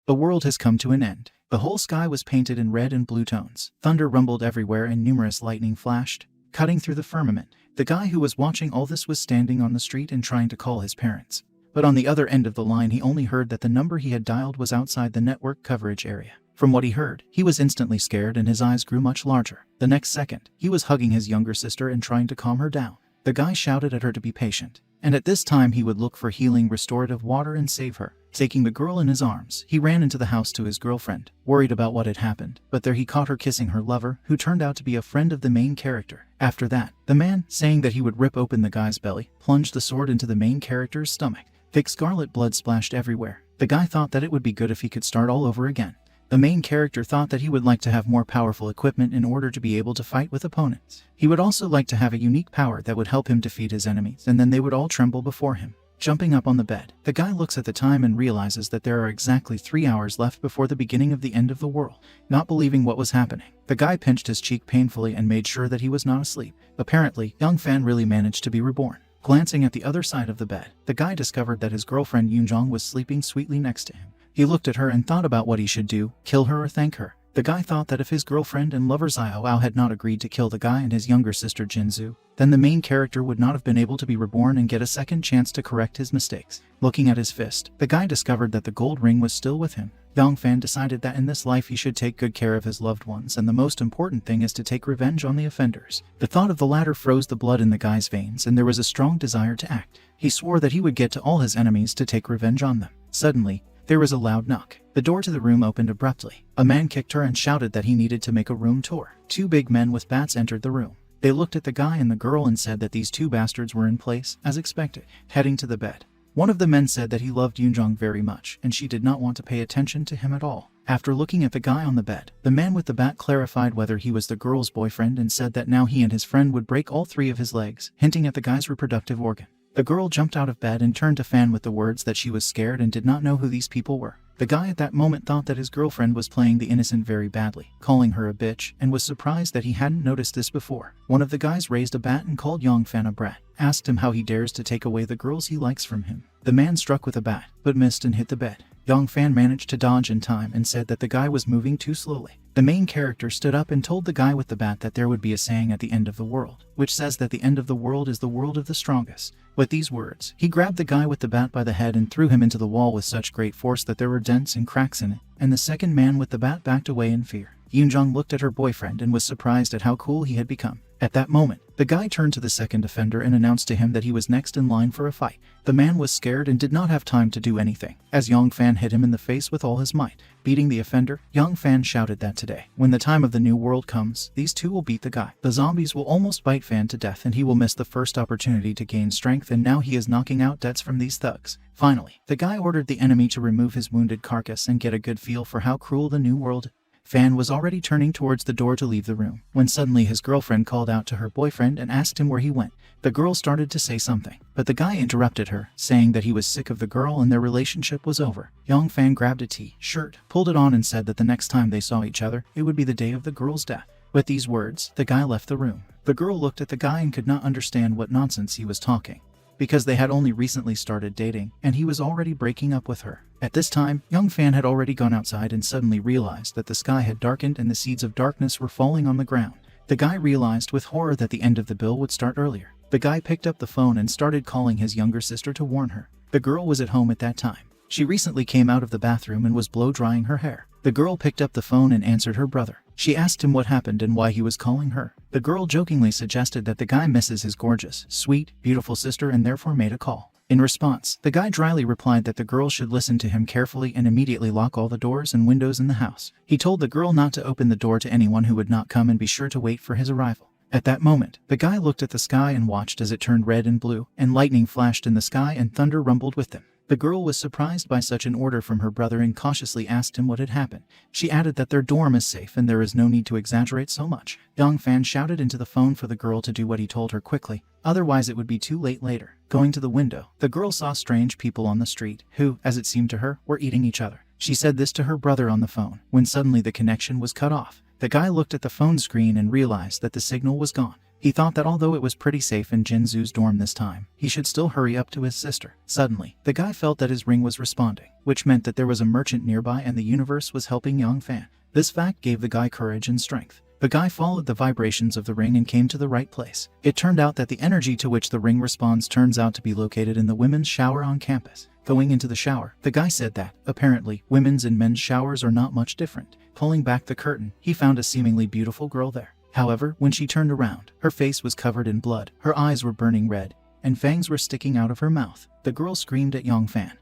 The world has come to an end. The whole sky was painted in red and blue tones. Thunder rumbled everywhere and numerous lightning flashed, cutting through the firmament. The guy who was watching all this was standing on the street and trying to call his parents. But on the other end of the line he only heard that the number he had dialed was outside the network coverage area. From what he heard, he was instantly scared and his eyes grew much larger. The next second, he was hugging his younger sister and trying to calm her down. The guy shouted at her to be patient, and at this time he would look for healing restorative water and save her. Taking the girl in his arms, he ran into the house to his girlfriend, worried about what had happened, but there he caught her kissing her lover, who turned out to be a friend of the main character. After that, the man, saying that he would rip open the guy's belly, plunged the sword into the main character's stomach. Thick scarlet blood splashed everywhere. The guy thought that it would be good if he could start all over again. The main character thought that he would like to have more powerful equipment in order to be able to fight with opponents. He would also like to have a unique power that would help him defeat his enemies, and then they would all tremble before him. Jumping up on the bed, the guy looks at the time and realizes that there are exactly 3 hours left before the beginning of the end of the world. Not believing what was happening, the guy pinched his cheek painfully and made sure that he was not asleep. Apparently, young Fan really managed to be reborn. Glancing at the other side of the bed, the guy discovered that his girlfriend Yoonjong was sleeping sweetly next to him. He looked at her and thought about what he should do, kill her or thank her. The guy thought that if his girlfriend and lover Xiao had not agreed to kill the guy and his younger sister Jinzu, then the main character would not have been able to be reborn and get a second chance to correct his mistakes. Looking at his fist, the guy discovered that the gold ring was still with him. Young Fan decided that in this life he should take good care of his loved ones, and the most important thing is to take revenge on the offenders. The thought of the latter froze the blood in the guy's veins, and there was a strong desire to act. He swore that he would get to all his enemies to take revenge on them. Suddenly, there was a loud knock. The door to the room opened abruptly. A man kicked her and shouted that he needed to make a room tour. 2 big men with bats entered the room. They looked at the guy and the girl and said that these 2 bastards were in place, as expected. Heading to the bed, one of the men said that he loved Yoonjong very much, and she did not want to pay attention to him at all. After looking at the guy on the bed, the man with the bat clarified whether he was the girl's boyfriend and said that now he and his friend would break all 3 of his legs, hinting at the guy's reproductive organ. The girl jumped out of bed and turned to Fan with the words that she was scared and did not know who these people were. The guy at that moment thought that his girlfriend was playing the innocent very badly, calling her a bitch, and was surprised that he hadn't noticed this before. One of the guys raised a bat and called Young Fan a brat, asked him how he dares to take away the girls he likes from him. The man struck with a bat, but missed and hit the bed. Young Fan managed to dodge in time and said that the guy was moving too slowly. The main character stood up and told the guy with the bat that there would be a saying at the end of the world, which says that the end of the world is the world of the strongest. With these words, he grabbed the guy with the bat by the head and threw him into the wall with such great force that there were dents and cracks in it, and the second man with the bat backed away in fear. Yoonjong looked at her boyfriend and was surprised at how cool he had become. At that moment, the guy turned to the second offender and announced to him that he was next in line for a fight. The man was scared and did not have time to do anything, as Young Fan hit him in the face with all his might. Beating the offender, Young Fan shouted that today, when the time of the new world comes, these 2 will beat the guy. The zombies will almost bite Fan to death and he will miss the first opportunity to gain strength, and now he is knocking out debts from these thugs. Finally, the guy ordered the enemy to remove his wounded carcass and get a good feel for how cruel the new world. Fan was already turning towards the door to leave the room, when suddenly his girlfriend called out to her boyfriend and asked him where he went. The girl started to say something, but the guy interrupted her, saying that he was sick of the girl and their relationship was over. Young Fan grabbed a t-shirt, pulled it on and said that the next time they saw each other, it would be the day of the girl's death. With these words, the guy left the room. The girl looked at the guy and could not understand what nonsense he was talking, because they had only recently started dating, and he was already breaking up with her. At this time, Young Fan had already gone outside and suddenly realized that the sky had darkened and the seeds of darkness were falling on the ground. The guy realized with horror that the end of the bill would start earlier. The guy picked up the phone and started calling his younger sister to warn her. The girl was at home at that time. She recently came out of the bathroom and was blow-drying her hair. The girl picked up the phone and answered her brother. She asked him what happened and why he was calling her. The girl jokingly suggested that the guy misses his gorgeous, sweet, beautiful sister and therefore made a call. In response, the guy dryly replied that the girl should listen to him carefully and immediately lock all the doors and windows in the house. He told the girl not to open the door to anyone who would not come and be sure to wait for his arrival. At that moment, the guy looked at the sky and watched as it turned red and blue, and lightning flashed in the sky and thunder rumbled with them. The girl was surprised by such an order from her brother and cautiously asked him what had happened. She added that their dorm is safe and there is no need to exaggerate so much. Young Fan shouted into the phone for the girl to do what he told her quickly, otherwise it would be too late later. Going to the window, the girl saw strange people on the street who, as it seemed to her, were eating each other. She said this to her brother on the phone, when suddenly the connection was cut off. The guy looked at the phone screen and realized that the signal was gone. He thought that although it was pretty safe in Jinzu's dorm this time, he should still hurry up to his sister. Suddenly, the guy felt that his ring was responding, which meant that there was a merchant nearby and the universe was helping young Fan. This fact gave the guy courage and strength. The guy followed the vibrations of the ring and came to the right place. It turned out that the energy to which the ring responds turns out to be located in the women's shower on campus. Going into the shower, the guy said that, apparently, women's and men's showers are not much different. Pulling back the curtain, he found a seemingly beautiful girl there. However, when she turned around, her face was covered in blood, her eyes were burning red, and fangs were sticking out of her mouth. The girl screamed at young Fan,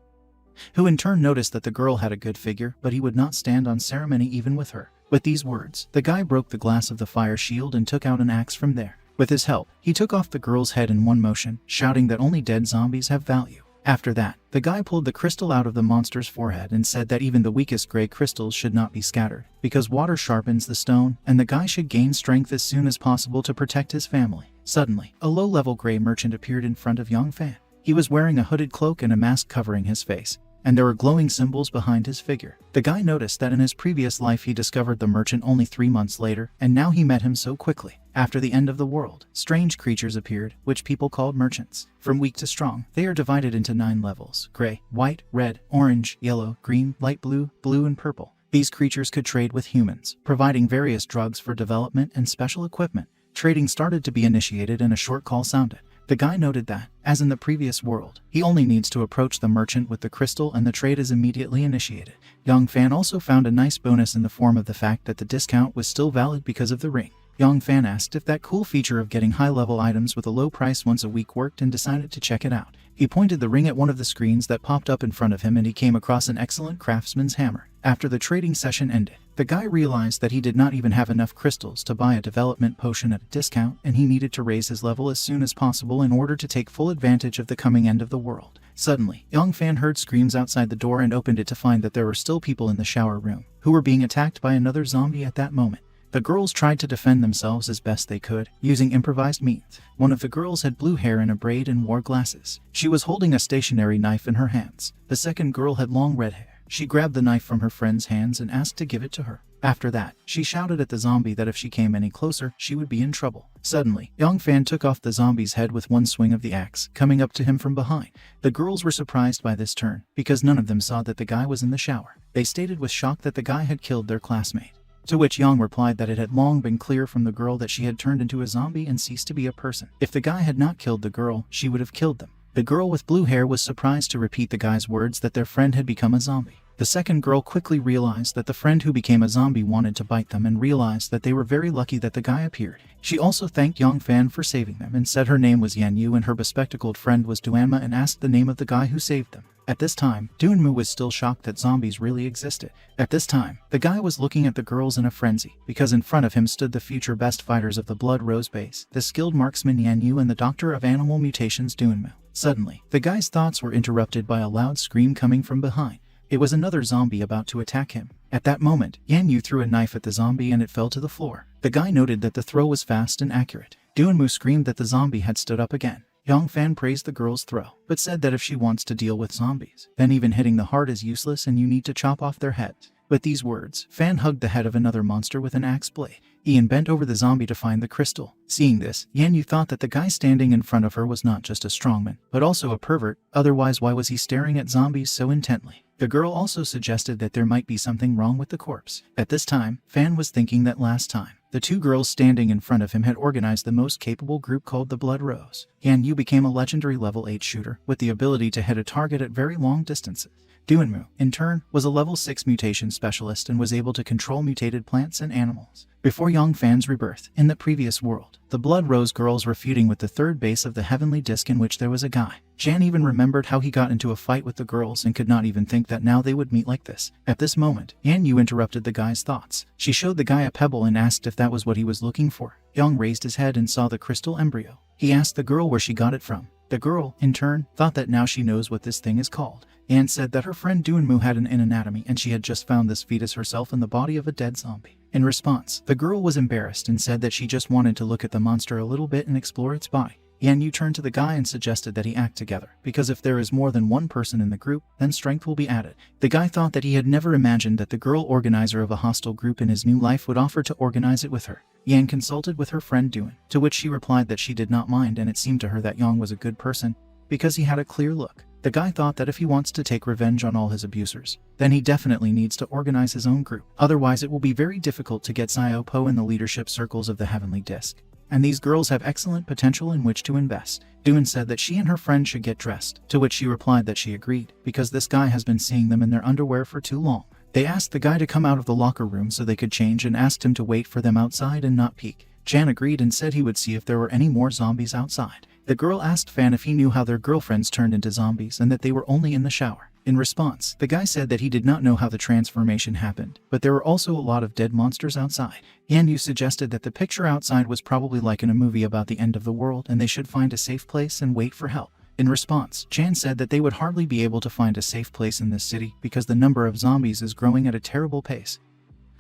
who in turn noticed that the girl had a good figure, but he would not stand on ceremony even with her. With these words, the guy broke the glass of the fire shield and took out an axe from there. With his help, he took off the girl's head in one motion, shouting that only dead zombies have value. After that, the guy pulled the crystal out of the monster's forehead and said that even the weakest gray crystals should not be scattered, because water sharpens the stone, and the guy should gain strength as soon as possible to protect his family. Suddenly, a low-level gray merchant appeared in front of young Fan. He was wearing a hooded cloak and a mask covering his face, and there were glowing symbols behind his figure. The guy noticed that in his previous life he discovered the merchant only 3 months later, and now he met him so quickly. After the end of the world, strange creatures appeared, which people called merchants. From weak to strong, they are divided into 9 levels: gray, white, red, orange, yellow, green, light blue, blue, and purple. These creatures could trade with humans, providing various drugs for development and special equipment. Trading started to be initiated and a short call sounded. The guy noted that, as in the previous world, he only needs to approach the merchant with the crystal and the trade is immediately initiated. Young Fan also found a nice bonus in the form of the fact that the discount was still valid because of the ring. Young Fan asked if that cool feature of getting high-level items with a low price once a week worked and decided to check it out. He pointed the ring at one of the screens that popped up in front of him and he came across an excellent craftsman's hammer. After the trading session ended, the guy realized that he did not even have enough crystals to buy a development potion at a discount and he needed to raise his level as soon as possible in order to take full advantage of the coming end of the world. Suddenly, young Fan heard screams outside the door and opened it to find that there were still people in the shower room, who were being attacked by another zombie at that moment. The girls tried to defend themselves as best they could, using improvised means. One of the girls had blue hair in a braid and wore glasses. She was holding a stationary knife in her hands. The second girl had long red hair. She grabbed the knife from her friend's hands and asked to give it to her. After that, she shouted at the zombie that if she came any closer, she would be in trouble. Suddenly, young Fan took off the zombie's head with one swing of the axe, coming up to him from behind. The girls were surprised by this turn, because none of them saw that the guy was in the shower. They stated with shock that the guy had killed their classmate. To which Young replied that it had long been clear from the girl that she had turned into a zombie and ceased to be a person. If the guy had not killed the girl, she would have killed them. The girl with blue hair was surprised to repeat the guy's words that their friend had become a zombie. The second girl quickly realized that the friend who became a zombie wanted to bite them and realized that they were very lucky that the guy appeared. She also thanked Young Fan for saving them and said her name was Yan Yu and her bespectacled friend was Duanma and asked the name of the guy who saved them. At this time, Dunmu was still shocked that zombies really existed. At this time, the guy was looking at the girls in a frenzy, because in front of him stood the future best fighters of the Blood Rose base, the skilled marksman Yan Yu and the doctor of animal mutations Dunmu. Suddenly, the guy's thoughts were interrupted by a loud scream coming from behind. It was another zombie about to attack him. At that moment, Yan Yu threw a knife at the zombie and it fell to the floor. The guy noted that the throw was fast and accurate. Dunmu screamed that the zombie had stood up again. Young Fan praised the girl's throw, but said that if she wants to deal with zombies, then even hitting the heart is useless and you need to chop off their heads. With these words, Fan hugged the head of another monster with an axe blade. Ian bent over the zombie to find the crystal. Seeing this, Yan Yu thought that the guy standing in front of her was not just a strongman, but also a pervert, otherwise why was he staring at zombies so intently? The girl also suggested that there might be something wrong with the corpse. At this time, Fan was thinking that last time, the two girls standing in front of him had organized the most capable group called the Blood Rose. Yan Yu became a legendary level 8 shooter with the ability to hit a target at very long distances. Duanmu, in turn, was a level 6 mutation specialist and was able to control mutated plants and animals. Before Young Fan's rebirth, in the previous world, the Blood Rose girls were feuding with the third base of the heavenly disc in which there was a guy. Jan even remembered how he got into a fight with the girls and could not even think that now they would meet like this. At this moment, Yan Yu interrupted the guy's thoughts. She showed the guy a pebble and asked if that was what he was looking for. Young raised his head and saw the crystal embryo. He asked the girl where she got it from. The girl, in turn, thought that now she knows what this thing is called. Anne said that her friend Duanmu had an anatomy and she had just found this fetus herself in the body of a dead zombie. In response, the girl was embarrassed and said that she just wanted to look at the monster a little bit and explore its body. Yan Yu turned to the guy and suggested that he act together, because if there is more than one person in the group, then strength will be added. The guy thought that he had never imagined that the girl organizer of a hostile group in his new life would offer to organize it with her. Yan consulted with her friend Duan, to which she replied that she did not mind, and it seemed to her that Yang was a good person, because he had a clear look. The guy thought that if he wants to take revenge on all his abusers, then he definitely needs to organize his own group. Otherwise it will be very difficult to get Xiao Po in the leadership circles of the Heavenly Disc. And these girls have excellent potential in which to invest. Duan said that she and her friend should get dressed, to which she replied that she agreed, because this guy has been seeing them in their underwear for too long. They asked the guy to come out of the locker room so they could change and asked him to wait for them outside and not peek. Jan agreed and said he would see if there were any more zombies outside. The girl asked Fan if he knew how their girlfriends turned into zombies and that they were only in the shower. In response, the guy said that he did not know how the transformation happened, but there were also a lot of dead monsters outside. Yan Yu suggested that the picture outside was probably like in a movie about the end of the world and they should find a safe place and wait for help. In response, Chan said that they would hardly be able to find a safe place in this city because the number of zombies is growing at a terrible pace.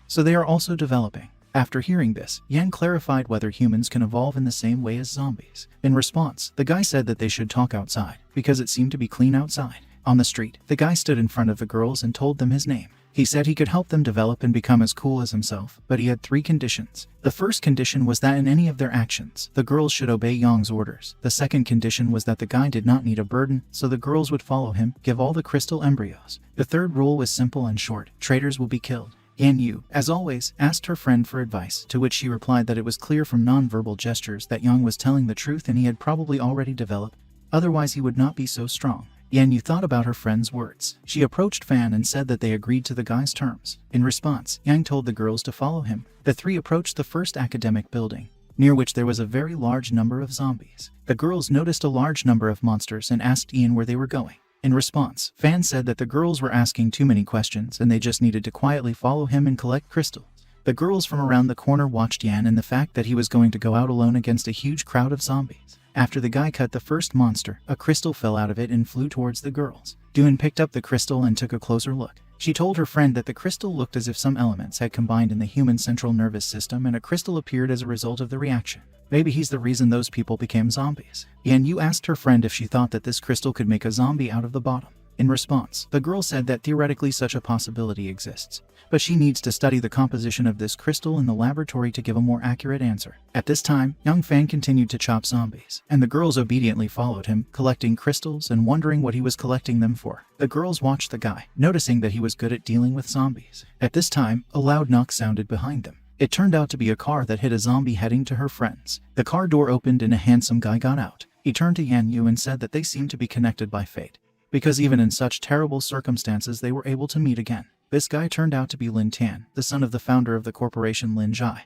So they are also developing. After hearing this, Yan clarified whether humans can evolve in the same way as zombies. In response, the guy said that they should talk outside, because it seemed to be clean outside. On the street, the guy stood in front of the girls and told them his name. He said he could help them develop and become as cool as himself, but he had 3 conditions. The first condition was that in any of their actions, the girls should obey Yang's orders. The second condition was that the guy did not need a burden, so the girls would follow him, give all the crystal embryos. The third rule was simple and short: traitors will be killed. Yan Yu, as always, asked her friend for advice, to which she replied that it was clear from non-verbal gestures that Yang was telling the truth and he had probably already developed, otherwise he would not be so strong. Yan Yu thought about her friend's words. She approached Fan and said that they agreed to the guy's terms. In response, Yang told the girls to follow him. The 3 approached the first academic building, near which there was a very large number of zombies. The girls noticed a large number of monsters and asked Ian where they were going. In response, Fan said that the girls were asking too many questions and they just needed to quietly follow him and collect crystals. The girls from around the corner watched Yan and the fact that he was going to go out alone against a huge crowd of zombies. After the guy cut the first monster, a crystal fell out of it and flew towards the girls. Duan picked up the crystal and took a closer look. She told her friend that the crystal looked as if some elements had combined in the human central nervous system and a crystal appeared as a result of the reaction. Maybe he's the reason those people became zombies. Yan Yu asked her friend if she thought that this crystal could make a zombie out of the bottom. In response, the girl said that theoretically such a possibility exists, but she needs to study the composition of this crystal in the laboratory to give a more accurate answer. At this time, young Fan continued to chop zombies, and the girls obediently followed him, collecting crystals and wondering what he was collecting them for. The girls watched the guy, noticing that he was good at dealing with zombies. At this time, a loud knock sounded behind them. It turned out to be a car that hit a zombie heading to her friends. The car door opened and a handsome guy got out. He turned to Yan Yu and said that they seemed to be connected by fate, because even in such terrible circumstances they were able to meet again. This guy turned out to be Lin Tan, the son of the founder of the corporation Lin Jai,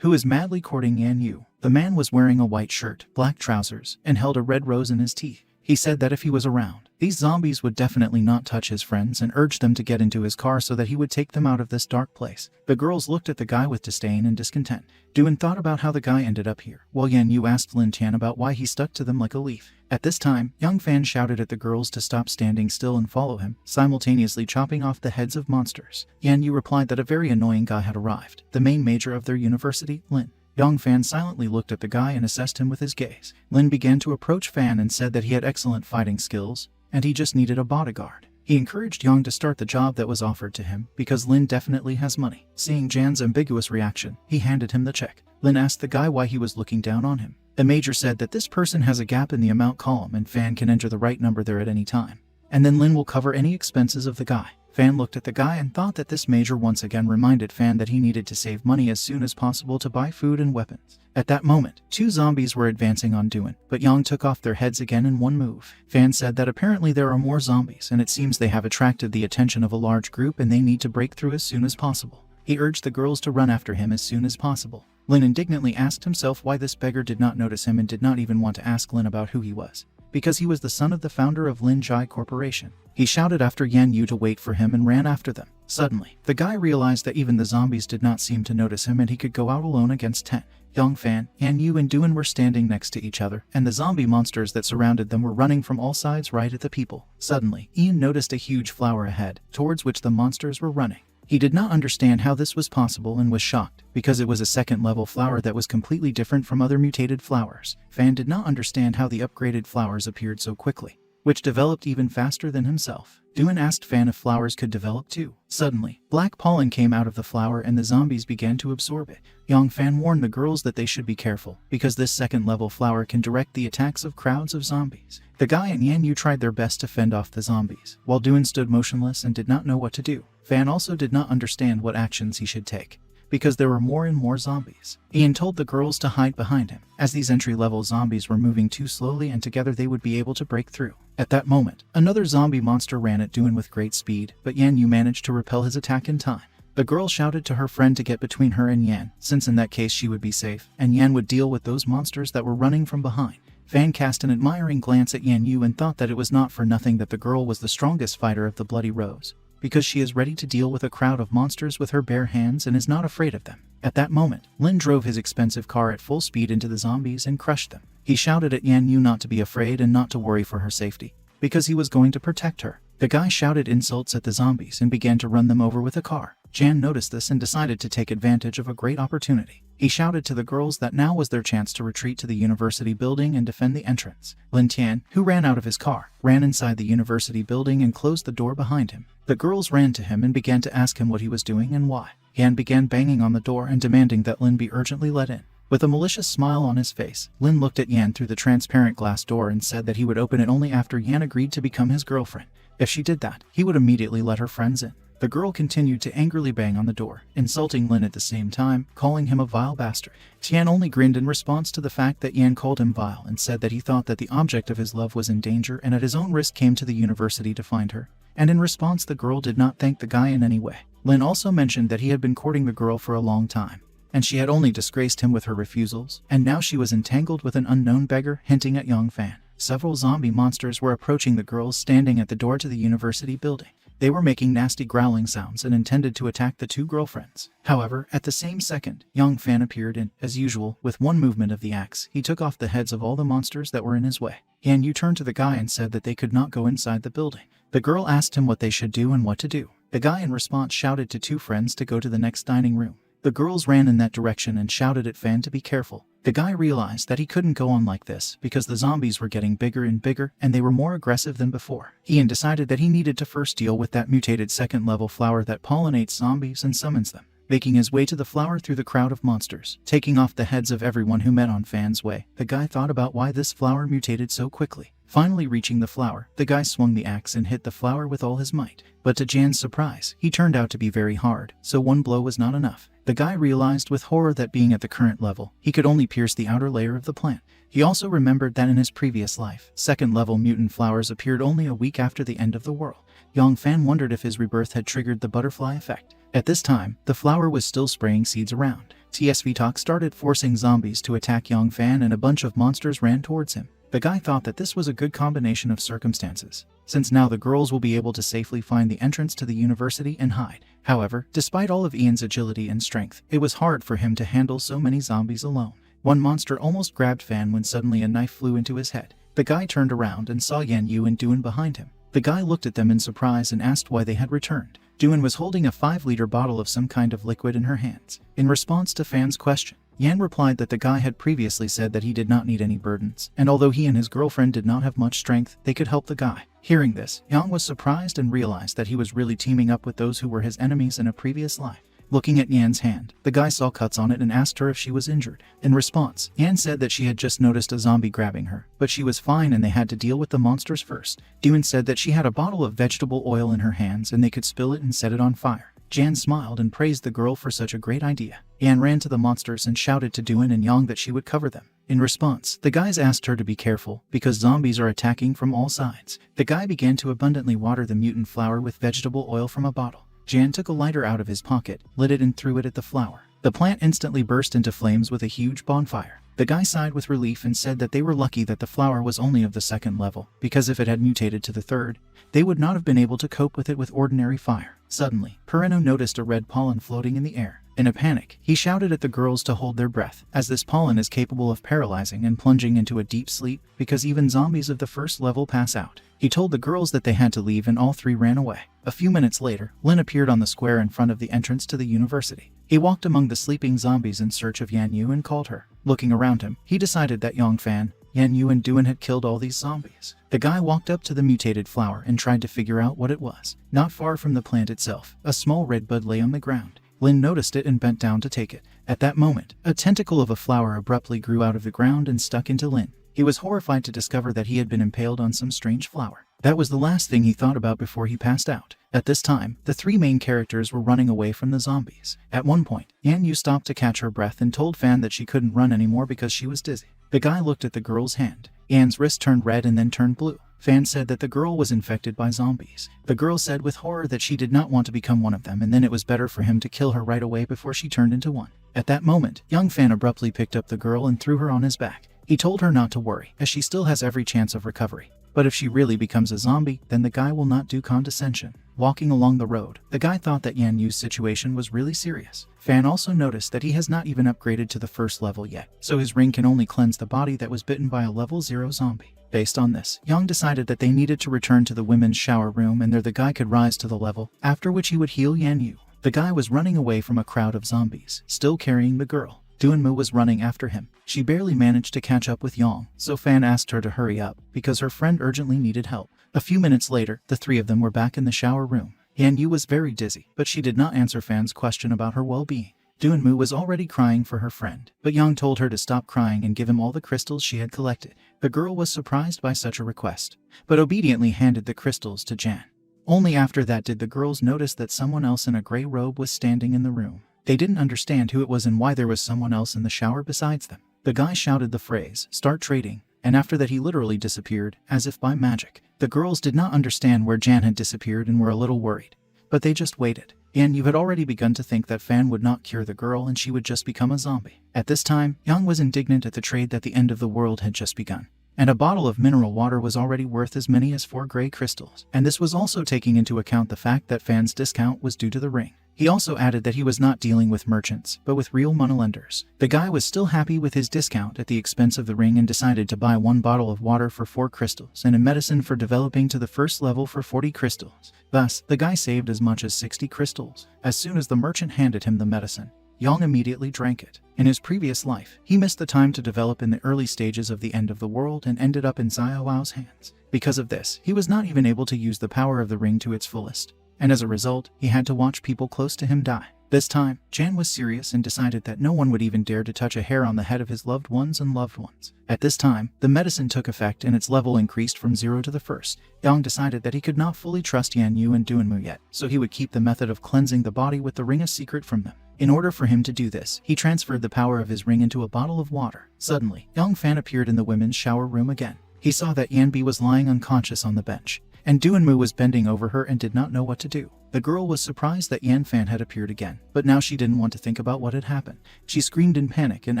who is madly courting Yan Yu. The man was wearing a white shirt, black trousers, and held a red rose in his teeth. He said that if he was around, these zombies would definitely not touch his friends and urged them to get into his car so that he would take them out of this dark place. The girls looked at the guy with disdain and discontent. Duan thought about how the guy ended up here, while Yan Yu asked Lin Tan about why he stuck to them like a leaf. At this time, young Fan shouted at the girls to stop standing still and follow him, simultaneously chopping off the heads of monsters. Yan Yu replied that a very annoying guy had arrived, the main major of their university, Lin. Young Fan silently looked at the guy and assessed him with his gaze. Lin began to approach Fan and said that he had excellent fighting skills, and he just needed a bodyguard. He encouraged Yang to start the job that was offered to him, because Lin definitely has money. Seeing Jan's ambiguous reaction, he handed him the check. Lin asked the guy why he was looking down on him. The major said that this person has a gap in the amount column and Fan can enter the right number there at any time, and then Lin will cover any expenses of the guy. Fan looked at the guy and thought that this major once again reminded Fan that he needed to save money as soon as possible to buy food and weapons. At that moment, 2 zombies were advancing on Duan, but Yang took off their heads again in one move. Fan said that apparently there are more zombies and it seems they have attracted the attention of a large group and they need to break through as soon as possible. He urged the girls to run after him as soon as possible. Lin indignantly asked himself why this beggar did not notice him and did not even want to ask Lin about who he was, because he was the son of the founder of Lin Jai Corporation. He shouted after Yan Yu to wait for him and ran after them. Suddenly, the guy realized that even the zombies did not seem to notice him and he could go out alone against 10. Young Fan, Yan Yu and Duan were standing next to each other, and the zombie monsters that surrounded them were running from all sides right at the people. Suddenly, Ian noticed a huge flower ahead, towards which the monsters were running. He did not understand how this was possible and was shocked, because it was a second-level flower that was completely different from other mutated flowers. Fan did not understand how the upgraded flowers appeared so quickly, which developed even faster than himself. Duan asked Fan if flowers could develop too. Suddenly, black pollen came out of the flower and the zombies began to absorb it. Young Fan warned the girls that they should be careful, because this second-level flower can direct the attacks of crowds of zombies. The guy and Yan Yu tried their best to fend off the zombies, while Duan stood motionless and did not know what to do. Fan also did not understand what actions he should take, because there were more and more zombies. Ian told the girls to hide behind him, as these entry-level zombies were moving too slowly and together they would be able to break through. At that moment, another zombie monster ran at Duan with great speed, but Yan Yu managed to repel his attack in time. The girl shouted to her friend to get between her and Yan, since in that case she would be safe, and Yan would deal with those monsters that were running from behind. Fan cast an admiring glance at Yan Yu and thought that it was not for nothing that the girl was the strongest fighter of the Bloody Rose, because she is ready to deal with a crowd of monsters with her bare hands and is not afraid of them. At that moment, Lin drove his expensive car at full speed into the zombies and crushed them. He shouted at Yan Yu not to be afraid and not to worry for her safety, because he was going to protect her. The guy shouted insults at the zombies and began to run them over with a car. Jan noticed this and decided to take advantage of a great opportunity. He shouted to the girls that now was their chance to retreat to the university building and defend the entrance. Lin Tian, who ran out of his car, ran inside the university building and closed the door behind him. The girls ran to him and began to ask him what he was doing and why. Yan began banging on the door and demanding that Lin be urgently let in. With a malicious smile on his face, Lin looked at Yan through the transparent glass door and said that he would open it only after Yan agreed to become his girlfriend. If she did that, he would immediately let her friends in. The girl continued to angrily bang on the door, insulting Lin at the same time, calling him a vile bastard. Tian only grinned in response to the fact that Yan called him vile and said that he thought that the object of his love was in danger and at his own risk came to the university to find her. And in response the girl did not thank the guy in any way. Lin also mentioned that he had been courting the girl for a long time, and she had only disgraced him with her refusals, and now she was entangled with an unknown beggar, hinting at Young Fan. Several zombie monsters were approaching the girls standing at the door to the university building. They were making nasty growling sounds and intended to attack the two girlfriends. However, at the same second, Young Fan appeared and, as usual, with one movement of the axe, he took off the heads of all the monsters that were in his way. Yan Yu turned to the guy and said that they could not go inside the building. The girl asked him what they should do and what to do. The guy in response shouted to two friends to go to the next dining room. The girls ran in that direction and shouted at Fan to be careful. The guy realized that he couldn't go on like this because the zombies were getting bigger and bigger and they were more aggressive than before. Ian decided that he needed to first deal with that mutated second-level flower that pollinates zombies and summons them. Making his way to the flower through the crowd of monsters, taking off the heads of everyone who met on Fan's way, the guy thought about why this flower mutated so quickly. Finally reaching the flower, the guy swung the axe and hit the flower with all his might. But to Jan's surprise, he turned out to be very hard, so one blow was not enough. The guy realized with horror that being at the current level, he could only pierce the outer layer of the plant. He also remembered that in his previous life, second-level mutant flowers appeared only a week after the end of the world. Young Fan wondered if his rebirth had triggered the butterfly effect. At this time, the flower was still spraying seeds around. TSV Talk started forcing zombies to attack Young Fan and a bunch of monsters ran towards him. The guy thought that this was a good combination of circumstances, since now the girls will be able to safely find the entrance to the university and hide. However, despite all of Ian's agility and strength, it was hard for him to handle so many zombies alone. One monster almost grabbed Fan when suddenly a knife flew into his head. The guy turned around and saw Yan Yu and Duan behind him. The guy looked at them in surprise and asked why they had returned. Duan was holding a 5-liter bottle of some kind of liquid in her hands. In response to Fan's question, Yan replied that the guy had previously said that he did not need any burdens, and although he and his girlfriend did not have much strength, they could help the guy. Hearing this, Yang was surprised and realized that he was really teaming up with those who were his enemies in a previous life. Looking at Yan's hand, the guy saw cuts on it and asked her if she was injured. In response, Yan said that she had just noticed a zombie grabbing her, but she was fine and they had to deal with the monsters first. Duan said that she had a bottle of vegetable oil in her hands and they could spill it and set it on fire. Jan smiled and praised the girl for such a great idea. Yan ran to the monsters and shouted to Duan and Yang that she would cover them. In response, the guys asked her to be careful because zombies are attacking from all sides. The guy began to abundantly water the mutant flower with vegetable oil from a bottle. Jan took a lighter out of his pocket, lit it and threw it at the flower. The plant instantly burst into flames with a huge bonfire. The guy sighed with relief and said that they were lucky that the flower was only of the second level, because if it had mutated to the third, they would not have been able to cope with it with ordinary fire. Suddenly, Perino noticed a red pollen floating in the air. In a panic, he shouted at the girls to hold their breath, as this pollen is capable of paralyzing and plunging into a deep sleep because even zombies of the first level pass out. He told the girls that they had to leave and all three ran away. A few minutes later, Lin appeared on the square in front of the entrance to the university. He walked among the sleeping zombies in search of Yan Yu and called her. Looking around him, he decided that Yongfan, Yan Yu and Duan had killed all these zombies. The guy walked up to the mutated flower and tried to figure out what it was. Not far from the plant itself, a small red bud lay on the ground. Lin noticed it and bent down to take it. At that moment, a tentacle of a flower abruptly grew out of the ground and stuck into Lin. He was horrified to discover that he had been impaled on some strange flower. That was the last thing he thought about before he passed out. At this time, the three main characters were running away from the zombies. At one point, Yan Yu stopped to catch her breath and told Fan that she couldn't run anymore because she was dizzy. The guy looked at the girl's hand. Yan's wrist turned red and then turned blue. Fan said that the girl was infected by zombies. The girl said with horror that she did not want to become one of them, and then it was better for him to kill her right away before she turned into one. At that moment, young Fan abruptly picked up the girl and threw her on his back. He told her not to worry, as she still has every chance of recovery. But if she really becomes a zombie, then the guy will not do condescension. Walking along the road, the guy thought that Yan Yu's situation was really serious. Fan also noticed that he has not even upgraded to the first level yet, so his ring can only cleanse the body that was bitten by a level 0 zombie. Based on this, Yang decided that they needed to return to the women's shower room and there the guy could rise to the level, after which he would heal Yan Yu. The guy was running away from a crowd of zombies, still carrying the girl. Duanmu was running after him. She barely managed to catch up with Yang, so Fan asked her to hurry up, because her friend urgently needed help. A few minutes later, the three of them were back in the shower room. Yan Yu was very dizzy, but she did not answer Fan's question about her well-being. Duanmu was already crying for her friend, but Yang told her to stop crying and give him all the crystals she had collected. The girl was surprised by such a request, but obediently handed the crystals to Jan. Only after that did the girls notice that someone else in a gray robe was standing in the room. They didn't understand who it was and why there was someone else in the shower besides them. The guy shouted the phrase, "Start trading," and after that he literally disappeared, as if by magic. The girls did not understand where Jan had disappeared and were a little worried, but they just waited. And you had already begun to think that Fan would not cure the girl and she would just become a zombie. At this time, Yang was indignant at the trade that the end of the world had just begun. And a bottle of mineral water was already worth as many as 4 gray crystals. And this was also taking into account the fact that Fan's discount was due to the ring. He also added that he was not dealing with merchants, but with real moneylenders. The guy was still happy with his discount at the expense of the ring and decided to buy 1 bottle of water for 4 crystals and a medicine for developing to the first level for 40 crystals. Thus, the guy saved as much as 60 crystals. As soon as the merchant handed him the medicine, Yang immediately drank it. In his previous life, he missed the time to develop in the early stages of the end of the world and ended up in Xiaowao's hands. Because of this, he was not even able to use the power of the ring to its fullest. And as a result, he had to watch people close to him die. This time, Jan was serious and decided that no one would even dare to touch a hair on the head of his loved ones and loved ones. At this time, the medicine took effect and its level increased from 0 to the first. Yang decided that he could not fully trust Yan Yu and Duanmu yet, so he would keep the method of cleansing the body with the ring a secret from them. In order for him to do this, he transferred the power of his ring into a bottle of water. Suddenly, Yang Fan appeared in the women's shower room again. He saw that Yan Bi was lying unconscious on the bench, and Duanmu was bending over her and did not know what to do. The girl was surprised that Yan Fan had appeared again, but now she didn't want to think about what had happened. She screamed in panic and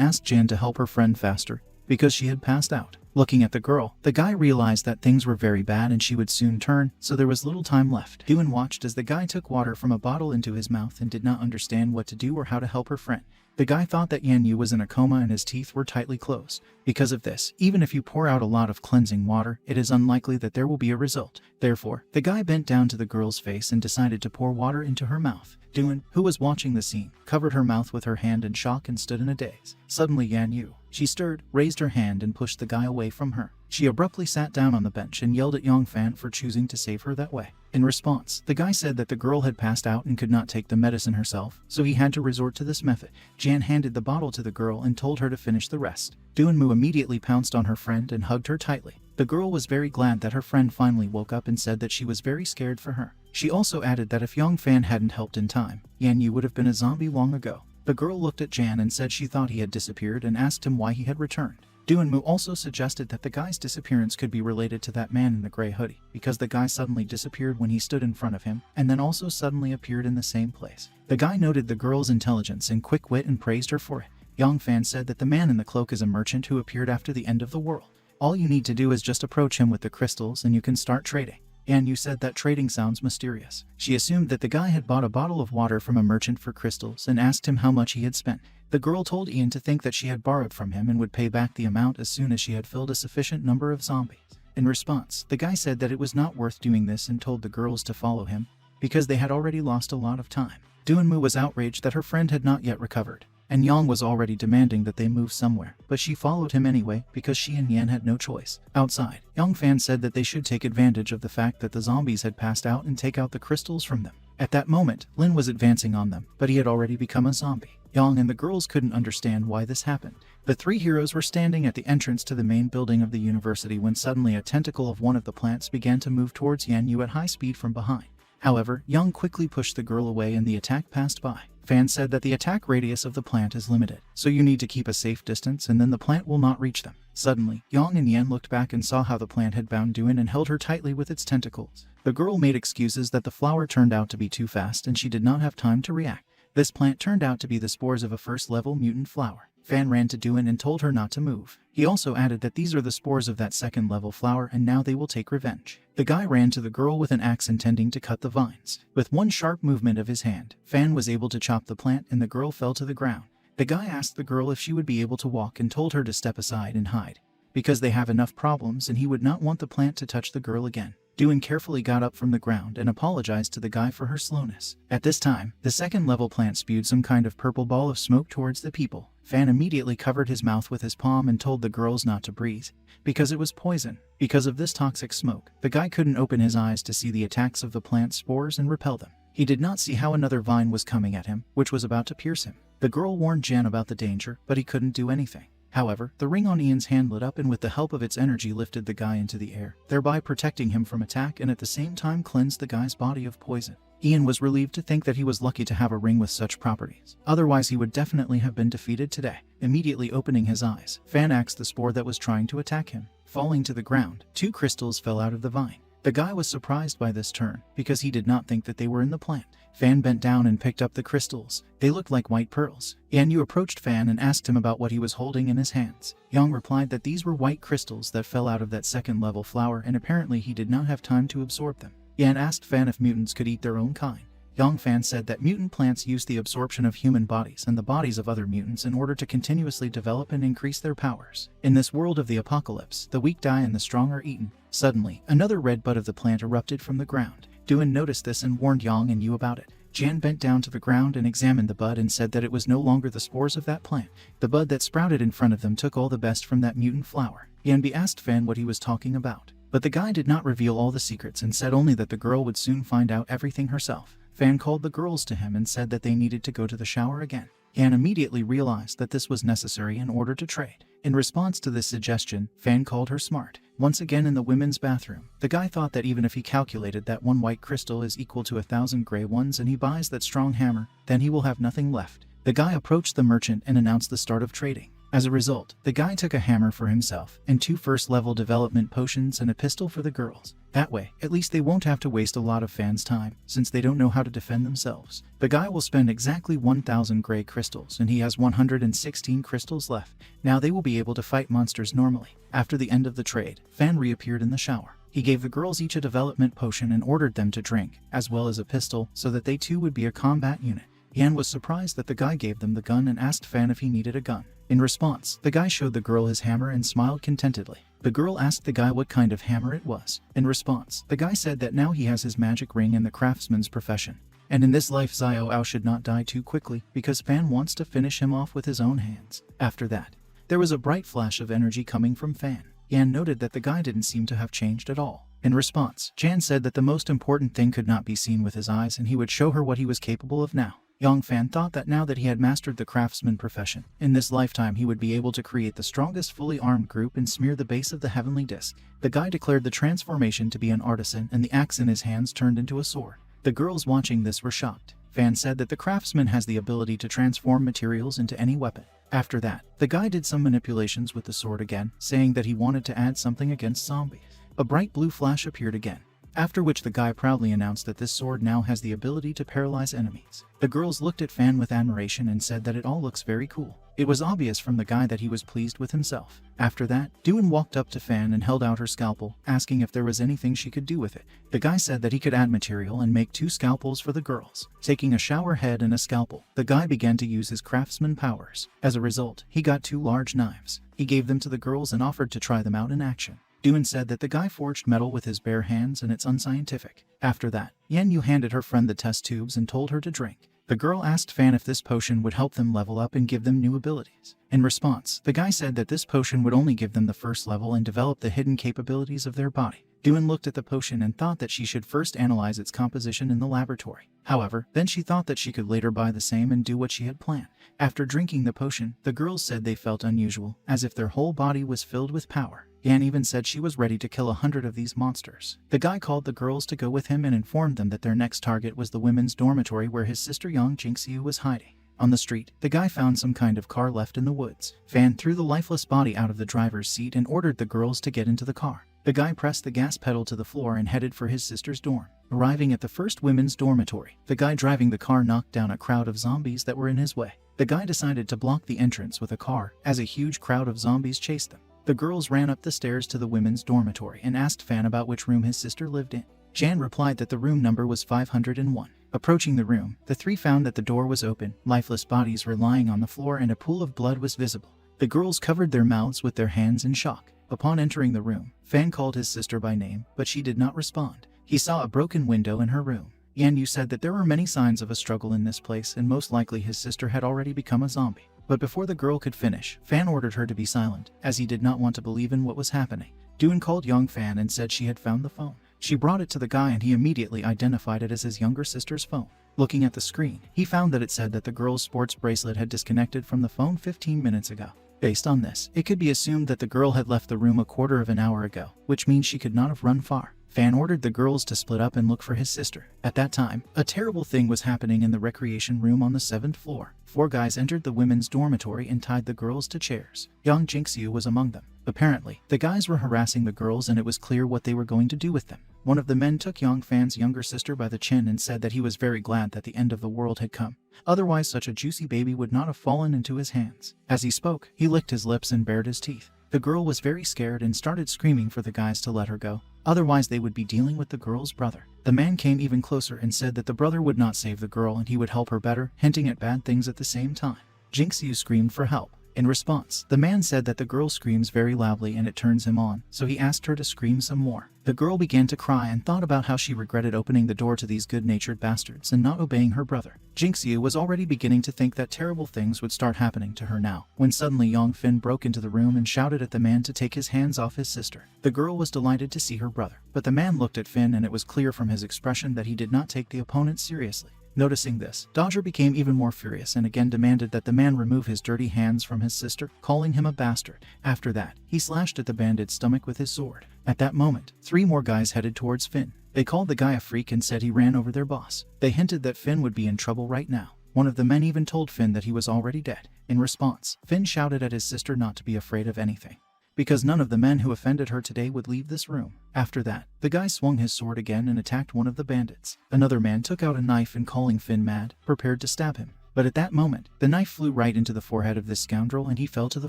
asked Jan to help her friend faster, because she had passed out. Looking at the girl, the guy realized that things were very bad and she would soon turn, so there was little time left. Duan watched as the guy took water from a bottle into his mouth and did not understand what to do or how to help her friend. The guy thought that Yan Yu was in a coma and his teeth were tightly closed. Because of this, even if you pour out a lot of cleansing water, it is unlikely that there will be a result. Therefore, the guy bent down to the girl's face and decided to pour water into her mouth. Duan, who was watching the scene, covered her mouth with her hand in shock and stood in a daze. Suddenly Yan Yu. She stirred, raised her hand and pushed the guy away from her. She abruptly sat down on the bench and yelled at Yang Fan for choosing to save her that way. In response, the guy said that the girl had passed out and could not take the medicine herself, so he had to resort to this method. Jan handed the bottle to the girl and told her to finish the rest. Duanmu immediately pounced on her friend and hugged her tightly. The girl was very glad that her friend finally woke up and said that she was very scared for her. She also added that if Yang Fan hadn't helped in time, Yan Yu would have been a zombie long ago. The girl looked at Jan and said she thought he had disappeared and asked him why he had returned. Duanmu also suggested that the guy's disappearance could be related to that man in the gray hoodie, because the guy suddenly disappeared when he stood in front of him, and then also suddenly appeared in the same place. The guy noted the girl's intelligence and quick wit and praised her for it. Yang Fan said that the man in the cloak is a merchant who appeared after the end of the world. All you need to do is just approach him with the crystals and you can start trading. And you said that trading sounds mysterious. She assumed that the guy had bought a bottle of water from a merchant for crystals and asked him how much he had spent. The girl told Ian to think that she had borrowed from him and would pay back the amount as soon as she had filled a sufficient number of zombies. In response, the guy said that it was not worth doing this and told the girls to follow him because they had already lost a lot of time. Doonmu was outraged that her friend had not yet recovered, and Yang was already demanding that they move somewhere, but she followed him anyway because she and Yan had no choice. Outside, Yang Fan said that they should take advantage of the fact that the zombies had passed out and take out the crystals from them. At that moment, Lin was advancing on them, but he had already become a zombie. Yang and the girls couldn't understand why this happened. The three heroes were standing at the entrance to the main building of the university when suddenly a tentacle of one of the plants began to move towards Yan Yu at high speed from behind. However, Yang quickly pushed the girl away and the attack passed by. Fan said that the attack radius of the plant is limited, so you need to keep a safe distance and then the plant will not reach them. Suddenly, Yang and Yan looked back and saw how the plant had bound Duan and held her tightly with its tentacles. The girl made excuses that the flower turned out to be too fast and she did not have time to react. This plant turned out to be the spores of a first-level mutant flower. Fan ran to Duan and told her not to move. He also added that these are the spores of that second-level flower and now they will take revenge. The guy ran to the girl with an axe intending to cut the vines. With one sharp movement of his hand, Fan was able to chop the plant and the girl fell to the ground. The guy asked the girl if she would be able to walk and told her to step aside and hide, because they have enough problems and he would not want the plant to touch the girl again. Duan carefully got up from the ground and apologized to the guy for her slowness. At this time, the second-level plant spewed some kind of purple ball of smoke towards the people. Fan immediately covered his mouth with his palm and told the girls not to breathe, because it was poison. Because of this toxic smoke, the guy couldn't open his eyes to see the attacks of the plant spores and repel them. He did not see how another vine was coming at him, which was about to pierce him. The girl warned Jan about the danger, but he couldn't do anything. However, the ring on Ian's hand lit up and with the help of its energy lifted the guy into the air, thereby protecting him from attack and at the same time cleansed the guy's body of poison. Ian was relieved to think that he was lucky to have a ring with such properties. Otherwise he would definitely have been defeated today. Immediately opening his eyes, Fan axed the spore that was trying to attack him. Falling to the ground, 2 crystals fell out of the vine. The guy was surprised by this turn, because he did not think that they were in the plant. Fan bent down and picked up the crystals. They looked like white pearls. Yan Yu approached Fan and asked him about what he was holding in his hands. Yang replied that these were white crystals that fell out of that second-level flower and apparently he did not have time to absorb them. Yan asked Fan if mutants could eat their own kind. Yang Fan said that mutant plants use the absorption of human bodies and the bodies of other mutants in order to continuously develop and increase their powers. In this world of the apocalypse, the weak die and the strong are eaten. Suddenly, another red bud of the plant erupted from the ground. Duan noticed this and warned Yang and Yu about it. Jan bent down to the ground and examined the bud and said that it was no longer the spores of that plant. The bud that sprouted in front of them took all the best from that mutant flower. Yanbi asked Fan what he was talking about, but the guy did not reveal all the secrets and said only that the girl would soon find out everything herself. Fan called the girls to him and said that they needed to go to the shower again. Yan immediately realized that this was necessary in order to trade. In response to this suggestion, Fan called her smart. Once again in the women's bathroom, the guy thought that even if he calculated that one white crystal is equal to 1,000 gray ones and he buys that strong hammer, then he will have nothing left. The guy approached the merchant and announced the start of trading. As a result, the guy took a hammer for himself and 2 first-level development potions and a pistol for the girls. That way, at least they won't have to waste a lot of Fan's time, since they don't know how to defend themselves. The guy will spend exactly 1,000 gray crystals, and he has 116 crystals left. Now they will be able to fight monsters normally. After the end of the trade, Fan reappeared in the shower. He gave the girls each a development potion and ordered them to drink, as well as a pistol, so that they too would be a combat unit. Yan was surprised that the guy gave them the gun and asked Fan if he needed a gun. In response, the guy showed the girl his hammer and smiled contentedly. The girl asked the guy what kind of hammer it was. In response, the guy said that now he has his magic ring and the craftsman's profession. And in this life Xiao Ao should not die too quickly, because Fan wants to finish him off with his own hands. After that, there was a bright flash of energy coming from Fan. Yan noted that the guy didn't seem to have changed at all. In response, Jan said that the most important thing could not be seen with his eyes and he would show her what he was capable of now. Yang Fan thought that now that he had mastered the craftsman profession, in this lifetime he would be able to create the strongest fully armed group and smear the base of the heavenly disc. The guy declared the transformation to be an artisan and the axe in his hands turned into a sword. The girls watching this were shocked. Fan said that the craftsman has the ability to transform materials into any weapon. After that, the guy did some manipulations with the sword again, saying that he wanted to add something against zombies. A bright blue flash appeared again, after which the guy proudly announced that this sword now has the ability to paralyze enemies. The girls looked at Fan with admiration and said that it all looks very cool. It was obvious from the guy that he was pleased with himself. After that, Doon walked up to Fan and held out her scalpel, asking if there was anything she could do with it. The guy said that he could add material and make 2 scalpels for the girls. Taking a shower head and a scalpel, the guy began to use his craftsman powers. As a result, he got 2 large knives. He gave them to the girls and offered to try them out in action. Doon said that the guy forged metal with his bare hands and it's unscientific. After that, Yan Yu handed her friend the test tubes and told her to drink. The girl asked Fan if this potion would help them level up and give them new abilities. In response, the guy said that this potion would only give them the first level and develop the hidden capabilities of their body. Doon looked at the potion and thought that she should first analyze its composition in the laboratory. However, then she thought that she could later buy the same and do what she had planned. After drinking the potion, the girls said they felt unusual, as if their whole body was filled with power. Yan even said she was ready to kill 100 of these monsters. The guy called the girls to go with him and informed them that their next target was the women's dormitory where his sister Yang Jinxiu was hiding. On the street, the guy found some kind of car left in the woods. Fan threw the lifeless body out of the driver's seat and ordered the girls to get into the car. The guy pressed the gas pedal to the floor and headed for his sister's dorm. Arriving at the first women's dormitory, the guy driving the car knocked down a crowd of zombies that were in his way. The guy decided to block the entrance with a car, as a huge crowd of zombies chased them. The girls ran up the stairs to the women's dormitory and asked Fan about which room his sister lived in. Jan replied that the room number was 501. Approaching the room, the 3 found that the door was open, lifeless bodies were lying on the floor and a pool of blood was visible. The girls covered their mouths with their hands in shock. Upon entering the room, Fan called his sister by name, but she did not respond. He saw a broken window in her room. Yan Yu said that there were many signs of a struggle in this place and most likely his sister had already become a zombie. But before the girl could finish, Fan ordered her to be silent, as he did not want to believe in what was happening. Doon called young Fan and said she had found the phone. She brought it to the guy and he immediately identified it as his younger sister's phone. Looking at the screen, he found that it said that the girl's sports bracelet had disconnected from the phone 15 minutes ago. Based on this, it could be assumed that the girl had left the room a quarter of an hour ago, which means she could not have run far. Fan ordered the girls to split up and look for his sister. At that time, a terrible thing was happening in the recreation room on the 7th floor. 4 guys entered the women's dormitory and tied the girls to chairs. Yang Jinxiu was among them. Apparently, the guys were harassing the girls and it was clear what they were going to do with them. One of the men took Yang Fan's younger sister by the chin and said that he was very glad that the end of the world had come. Otherwise, such a juicy baby would not have fallen into his hands. As he spoke, he licked his lips and bared his teeth. The girl was very scared and started screaming for the guys to let her go. Otherwise, they would be dealing with the girl's brother. The man came even closer and said that the brother would not save the girl and he would help her better, hinting at bad things at the same time. Jinxiu screamed for help. In response, the man said that the girl screams very loudly and it turns him on, so he asked her to scream some more. The girl began to cry and thought about how she regretted opening the door to these good-natured bastards and not obeying her brother. Jinxiu was already beginning to think that terrible things would start happening to her now, when suddenly Yang Fin broke into the room and shouted at the man to take his hands off his sister. The girl was delighted to see her brother, but the man looked at Fin and it was clear from his expression that he did not take the opponent seriously. Noticing this, Dodger became even more furious and again demanded that the man remove his dirty hands from his sister, calling him a bastard. After that, he slashed at the bandit's stomach with his sword. At that moment, 3 more guys headed towards Finn. They called the guy a freak and said he ran over their boss. They hinted that Finn would be in trouble right now. One of the men even told Finn that he was already dead. In response, Finn shouted at his sister not to be afraid of anything, because none of the men who offended her today would leave this room. After that, the guy swung his sword again and attacked one of the bandits. Another man took out a knife and calling Finn mad, prepared to stab him. But at that moment, the knife flew right into the forehead of this scoundrel and he fell to the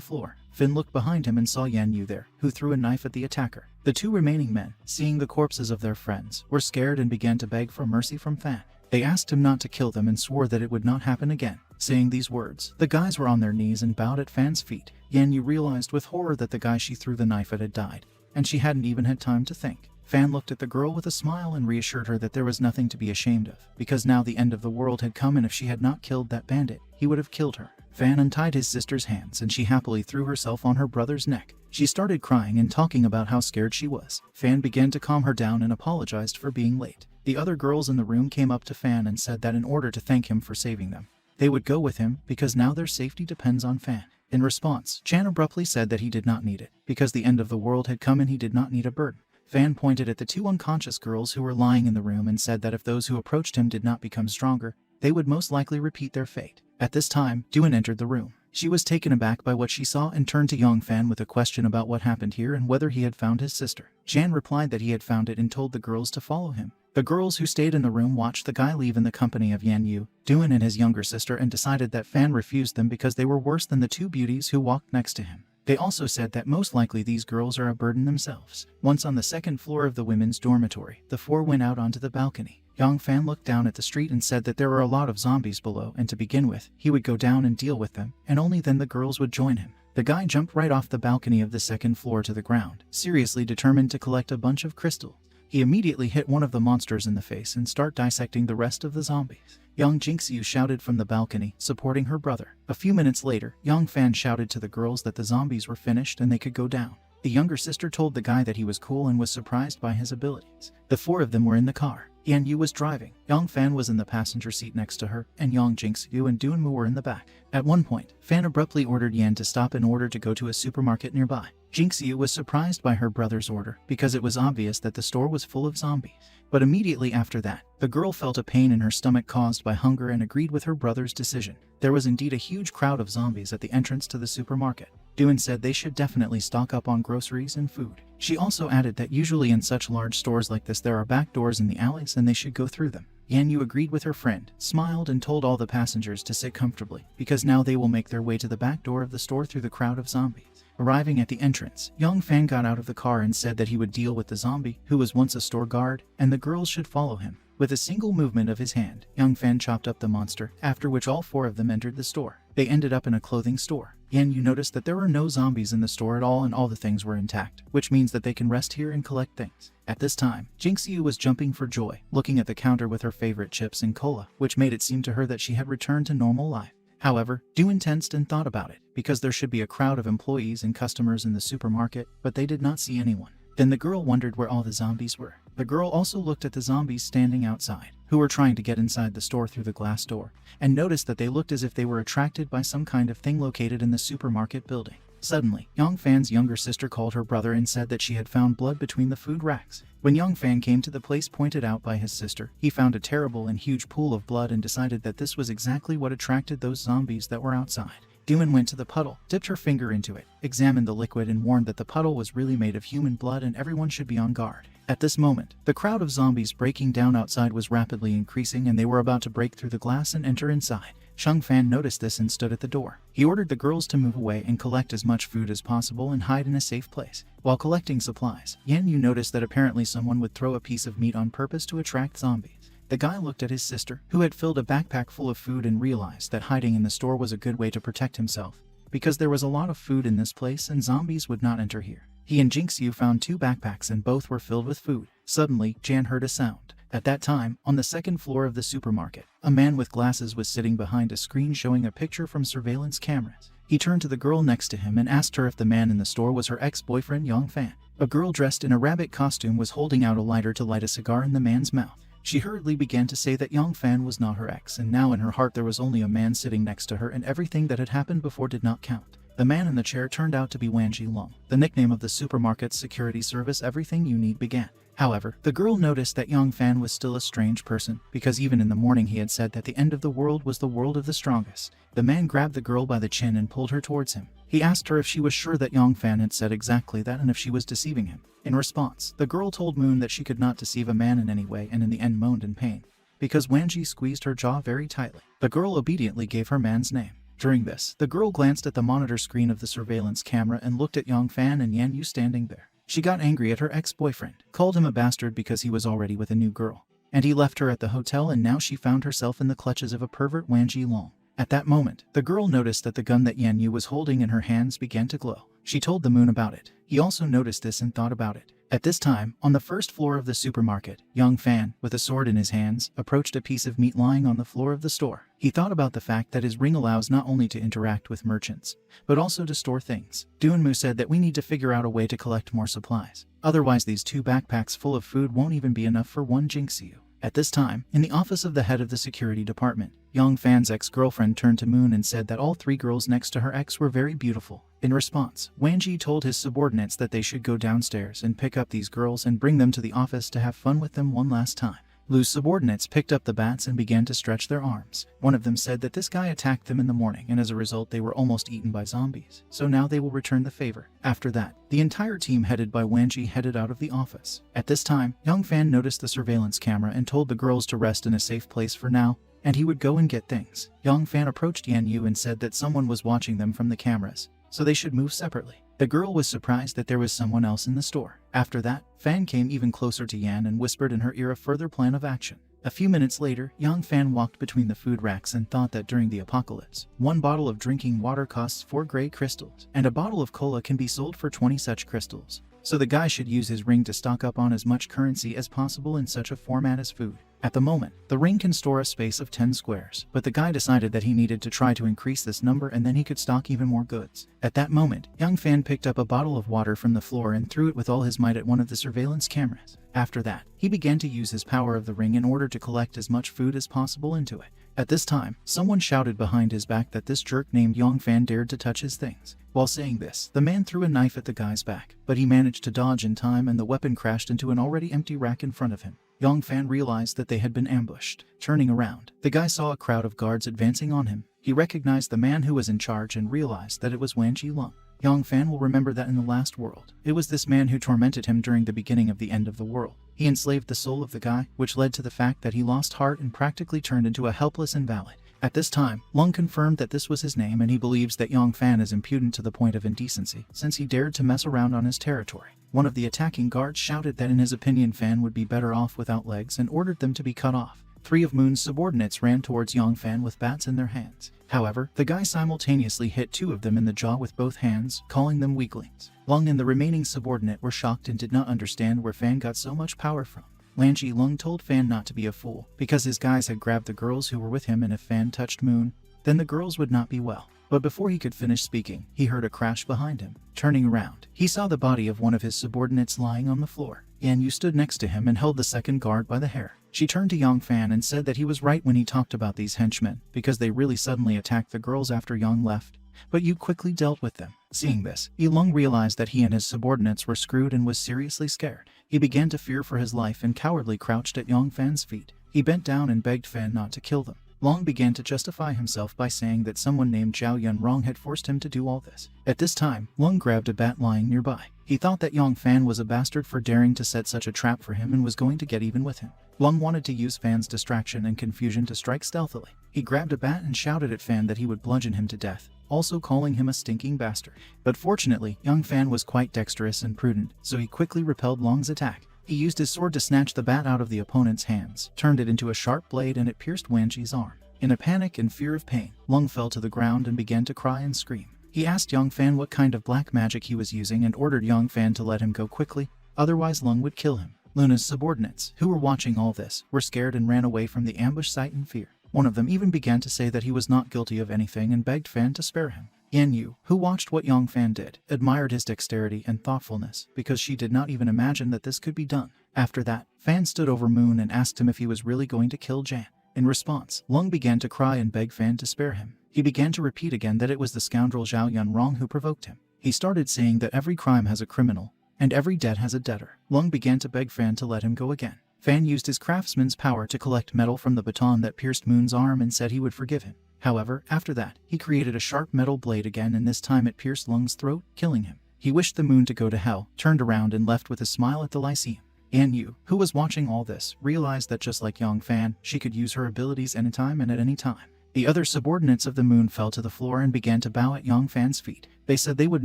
floor. Finn looked behind him and saw Yan Yu there, who threw a knife at the attacker. The 2 remaining men, seeing the corpses of their friends, were scared and began to beg for mercy from Fan. They asked him not to kill them and swore that it would not happen again. Saying these words, the guys were on their knees and bowed at Fan's feet. Yan Yu realized with horror that the guy she threw the knife at had died, and she hadn't even had time to think. Fan looked at the girl with a smile and reassured her that there was nothing to be ashamed of, because now the end of the world had come and if she had not killed that bandit, he would have killed her. Fan untied his sister's hands and she happily threw herself on her brother's neck. She started crying and talking about how scared she was. Fan began to calm her down and apologized for being late. The other girls in the room came up to Fan and said that in order to thank him for saving them, they would go with him because now their safety depends on Fan. In response, Chan abruptly said that he did not need it, because the end of the world had come and he did not need a burden. Fan pointed at the 2 unconscious girls who were lying in the room and said that if those who approached him did not become stronger, they would most likely repeat their fate. At this time, Duan entered the room. She was taken aback by what she saw and turned to Yong Fan with a question about what happened here and whether he had found his sister. Jan replied that he had found it and told the girls to follow him. The girls who stayed in the room watched the guy leave in the company of Yan Yu, Duan and his younger sister, and decided that Fan refused them because they were worse than the two beauties who walked next to him. They also said that most likely these girls are a burden themselves. Once on the second floor of the women's dormitory, the four went out onto the balcony. Young Fan looked down at the street and said that there were a lot of zombies below, and to begin with, he would go down and deal with them, and only then the girls would join him. The guy jumped right off the balcony of the second floor to the ground, seriously determined to collect a bunch of crystals. He immediately hit one of the monsters in the face and started dissecting the rest of the zombies. Young Jinxiu shouted from the balcony, supporting her brother. A few minutes later, Young Fan shouted to the girls that the zombies were finished and they could go down. The younger sister told the guy that he was cool and was surprised by his abilities. The four of them were in the car. Yan Yu was driving, Young Fan was in the passenger seat next to her, and Young Jinxiu and Duanmu were in the back. At one point, Fan abruptly ordered Yan to stop in order to go to a supermarket nearby. Jinxiu was surprised by her brother's order because it was obvious that the store was full of zombies. But immediately after that, the girl felt a pain in her stomach caused by hunger and agreed with her brother's decision. There was indeed a huge crowd of zombies at the entrance to the supermarket. Duan said they should definitely stock up on groceries and food. She also added that usually in such large stores like this there are back doors in the alleys and they should go through them. Yan Yu agreed with her friend, smiled and told all the passengers to sit comfortably, because now they will make their way to the back door of the store through the crowd of zombies. Arriving at the entrance, Young Fan got out of the car and said that he would deal with the zombie, who was once a store guard, and the girls should follow him. With a single movement of his hand, Young Fan chopped up the monster, after which all four of them entered the store. They ended up in a clothing store. Yan Yu noticed that there were no zombies in the store at all and all the things were intact, which means that they can rest here and collect things. At this time, Jinxiu was jumping for joy, looking at the counter with her favorite chips and cola, which made it seem to her that she had returned to normal life. However, Duan tensed and thought about it, because there should be a crowd of employees and customers in the supermarket, but they did not see anyone. Then the girl wondered where all the zombies were. The girl also looked at the zombies standing outside, who were trying to get inside the store through the glass door, and noticed that they looked as if they were attracted by some kind of thing located in the supermarket building. Suddenly, Young Fan's younger sister called her brother and said that she had found blood between the food racks. When Young Fan came to the place pointed out by his sister, he found a terrible and huge pool of blood and decided that this was exactly what attracted those zombies that were outside. Duan went to the puddle, dipped her finger into it, examined the liquid and warned that the puddle was really made of human blood and everyone should be on guard. At this moment, the crowd of zombies breaking down outside was rapidly increasing and they were about to break through the glass and enter inside. Young Fan noticed this and stood at the door. He ordered the girls to move away and collect as much food as possible and hide in a safe place. While collecting supplies, Yan Yu noticed that apparently someone would throw a piece of meat on purpose to attract zombies. The guy looked at his sister, who had filled a backpack full of food, and realized that hiding in the store was a good way to protect himself, because there was a lot of food in this place and zombies would not enter here. He and Jinxiu found two backpacks and both were filled with food. Suddenly, Jan heard a sound. At that time, on the second floor of the supermarket, a man with glasses was sitting behind a screen showing a picture from surveillance cameras. He turned to the girl next to him and asked her if the man in the store was her ex-boyfriend Young Fan. A girl dressed in a rabbit costume was holding out a lighter to light a cigar in the man's mouth. She hurriedly began to say that Young Fan was not her ex, and now in her heart there was only a man sitting next to her and everything that had happened before did not count. The man in the chair turned out to be Wan Long, the nickname of the supermarket's security service. Everything you need began. However, the girl noticed that Young Fan was still a strange person, because even in the morning he had said that the end of the world was the world of the strongest. The man grabbed the girl by the chin and pulled her towards him. He asked her if she was sure that Young Fan had said exactly that and if she was deceiving him. In response, the girl told Moon that she could not deceive a man in any way and in the end moaned in pain, because Wanji squeezed her jaw very tightly. The girl obediently gave her man's name. During this, the girl glanced at the monitor screen of the surveillance camera and looked at Young Fan and Yan Yu standing there. She got angry at her ex-boyfriend, called him a bastard because he was already with a new girl, and he left her at the hotel, and now she found herself in the clutches of a pervert Wan Long. At that moment, the girl noticed that the gun that Yan Yu was holding in her hands began to glow. She told the Moon about it. He also noticed this and thought about it. At this time, on the first floor of the supermarket, Young Fan, with a sword in his hands, approached a piece of meat lying on the floor of the store. He thought about the fact that his ring allows not only to interact with merchants, but also to store things. Duanmu said that we need to figure out a way to collect more supplies. Otherwise these two backpacks full of food won't even be enough for one Jinxiu. At this time, in the office of the head of the security department, Young Fan's ex-girlfriend turned to Moon and said that all three girls next to her ex were very beautiful. In response, Wanji told his subordinates that they should go downstairs and pick up these girls and bring them to the office to have fun with them one last time. Lu's subordinates picked up the bats and began to stretch their arms. One of them said that this guy attacked them in the morning and as a result they were almost eaten by zombies, so now they will return the favor. After that, the entire team headed by Wanji headed out of the office. At this time, Young Fan noticed the surveillance camera and told the girls to rest in a safe place for now, and he would go and get things. Young Fan approached Yan Yu and said that someone was watching them from the cameras, so they should move separately. The girl was surprised that there was someone else in the store. After that, Fan came even closer to Yan and whispered in her ear a further plan of action. A few minutes later, Young Fan walked between the food racks and thought that during the apocalypse, 1 bottle of drinking water costs 4 gray crystals, and a bottle of cola can be sold for 20 such crystals. So the guy should use his ring to stock up on as much currency as possible in such a format as food. At the moment, the ring can store a space of 10 squares, but the guy decided that he needed to try to increase this number and then he could stock even more goods. At that moment, Young Fan picked up a bottle of water from the floor and threw it with all his might at one of the surveillance cameras. After that, he began to use his power of the ring in order to collect as much food as possible into it. At this time, someone shouted behind his back that this jerk named Young Fan dared to touch his things. While saying this, the man threw a knife at the guy's back, but he managed to dodge in time and the weapon crashed into an already empty rack in front of him. Young Fan realized that they had been ambushed. Turning around, the guy saw a crowd of guards advancing on him. He recognized the man who was in charge and realized that it was Wanji Lung. Young Fan will remember that in the last world, it was this man who tormented him during the beginning of the end of the world. He enslaved the soul of the guy, which led to the fact that he lost heart and practically turned into a helpless invalid. At this time, Lung confirmed that this was his name and he believes that Young Fan is impudent to the point of indecency, since he dared to mess around on his territory. One of the attacking guards shouted that in his opinion Fan would be better off without legs and ordered them to be cut off. 3 of Moon's subordinates ran towards Young Fan with bats in their hands. However, the guy simultaneously hit 2 of them in the jaw with both hands, calling them weaklings. Lung and the remaining subordinate were shocked and did not understand where Fan got so much power from. Wanji Lung told Fan not to be a fool, because his guys had grabbed the girls who were with him and if Fan touched Moon, then the girls would not be well. But before he could finish speaking, he heard a crash behind him. Turning around, he saw the body of one of his subordinates lying on the floor. Yan Yu stood next to him and held the second guard by the hair. She turned to Young Fan and said that he was right when he talked about these henchmen, because they really suddenly attacked the girls after Young left. But you quickly dealt with them. Seeing this, Lung realized that he and his subordinates were screwed and was seriously scared. He began to fear for his life and cowardly crouched at Young Fan's feet. He bent down and begged Fan not to kill them. Long began to justify himself by saying that someone named Zhao Yunrong had forced him to do all this. At this time, Lung grabbed a bat lying nearby. He thought that Young Fan was a bastard for daring to set such a trap for him and was going to get even with him. Lung wanted to use Fan's distraction and confusion to strike stealthily. He grabbed a bat and shouted at Fan that he would bludgeon him to death, also calling him a stinking bastard. But fortunately, Young Fan was quite dexterous and prudent, so he quickly repelled Lung's attack. He used his sword to snatch the bat out of the opponent's hands, turned it into a sharp blade and it pierced Wanji's arm. In a panic and fear of pain, Lung fell to the ground and began to cry and scream. He asked Young Fan what kind of black magic he was using and ordered Young Fan to let him go quickly, otherwise Lung would kill him. Luna's subordinates, who were watching all this, were scared and ran away from the ambush site in fear. One of them even began to say that he was not guilty of anything and begged Fan to spare him. Yan Yu, who watched what Young Fan did, admired his dexterity and thoughtfulness because she did not even imagine that this could be done. After that, Fan stood over Moon and asked him if he was really going to kill Jan. In response, Lung began to cry and beg Fan to spare him. He began to repeat again that it was the scoundrel Zhao Yunrong who provoked him. He started saying that every crime has a criminal, and every debt has a debtor. Lung began to beg Fan to let him go again. Fan used his craftsman's power to collect metal from the baton that pierced Moon's arm and said he would forgive him. However, after that, he created a sharp metal blade again and this time it pierced Lung's throat, killing him. He wished the Moon to go to hell, turned around and left with a smile at the Lyceum. Yan Yu, who was watching all this, realized that just like Young Fan, she could use her abilities anytime and at any time. The other subordinates of the Moon fell to the floor and began to bow at Young Fan's feet. They said they would